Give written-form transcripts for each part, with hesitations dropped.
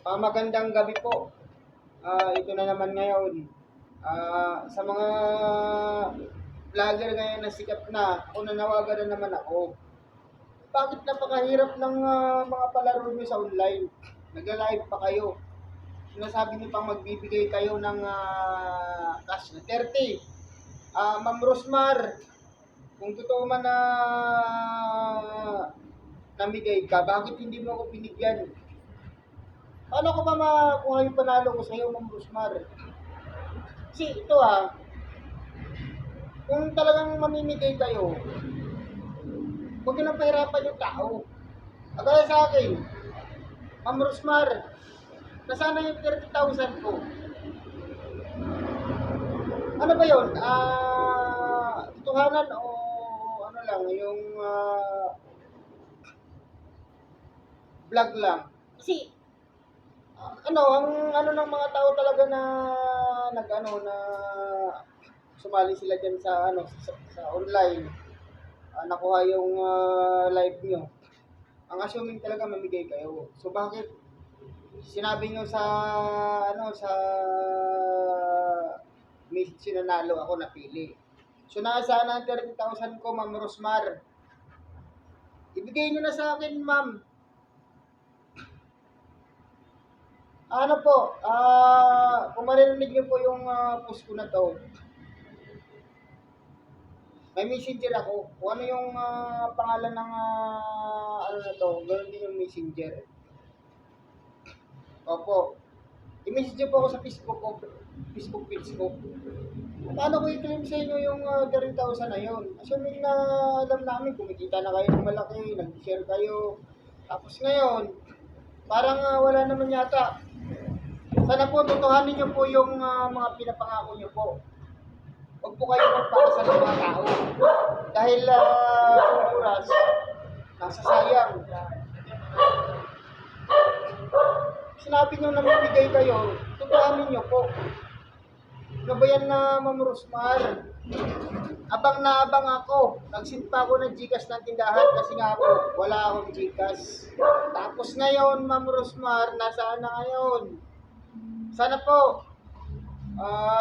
Magandang gabi po. Ito na naman ngayon. Sa mga vlogger ngayon na sikat na, ako nanawagan na naman ako. Bakit napakahirap ng mga palaro nyo sa online? Nagla-live pa kayo. Sinasabi nyo pang magbibigay kayo ng cash na 30. Ma'am Rosmar, kung totoo man na namigay ka, bakit hindi mo ako binigyan? Paano ko ba makuha yung panalo ko sa iyo, Ma'am Rosmar? Kasi ito kung talagang mamimigay kayo, huwag nyo nang pahirapan yung tao. Agaya sa akin, Ma'am Rosmar, nasana yung 30,000 ko. Ano ba yun? Tutuhanan o ano lang, yung vlog lang. Kasi, ang ano ng mga tao talaga na na sumali sila diyan sa sa online, nakuha yung live nyo. Ang assuming talaga mamigay kayo. So bakit sinabi nyo sa sa message nanalo ako napili? So nasaan ang 30,000 ko, Ma'am Rosmar? Ibigay nyo na sa akin, ma'am. Ano po, kung marinig niyo po yung post ko na to, may messenger ako. Kung ano yung pangalan ng ano na to, ganoon din yung messenger. Opo. I-message niyo po ako sa Facebook page ko. Paano ko i-claim sa inyo yung 30,000 na yun? Assuming na alam namin, kumikita na kayo ng malaki, nag-share kayo. Tapos ngayon, parang wala naman yata. Sana po, tutuhanin niyo po yung mga pinapangako niyo po. Huwag po kayo magpakasal ng mga tao. Dahil yung oras, nasasayang. Sinabi nyo na mamigay kayo, tutuhanin niyo po. Ano ba yan na Ma'am Rosmar? Abang na abang ako. Nagsit pa ako ng Gcash ng tindahan kasi nga ako, wala akong Gcash. Tapos ngayon, Ma'am Rosmar, nasaan na ngayon? Sana po,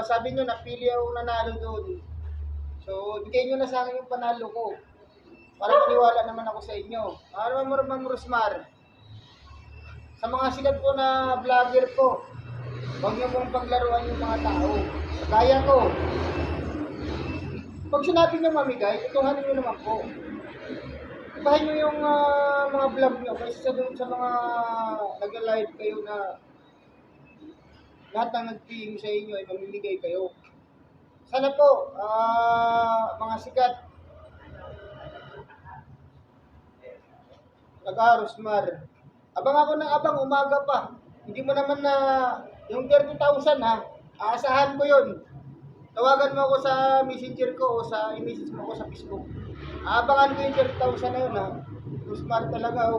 sabi nyo, napili akong nanalo doon. So, bigay nyo na sa akin yung panalo ko. Para maniwala naman ako sa inyo. Ma'am Rosmar, sa mga sikat po na vlogger po, huwag nyo pong paglaruan yung mga tao. Kaya ko. Pag sinabi nyo mamigay, tutuhanin nyo naman po. Ibahin nyo yung mga vlog nyo kasi doon sa mga nag-live kayo na lahat ng nag-PM sa inyo ay mamimigay kayo. Sana po, mga sikat, Rosmar, abang ako ng abang, umaga pa. Hindi mo naman na, yung 30,000 aasahan ko yun. Tawagan mo ako sa messenger ko o sa i-message mo ako sa Facebook. Abangan ko yung 30,000 na yun Rosmar talaga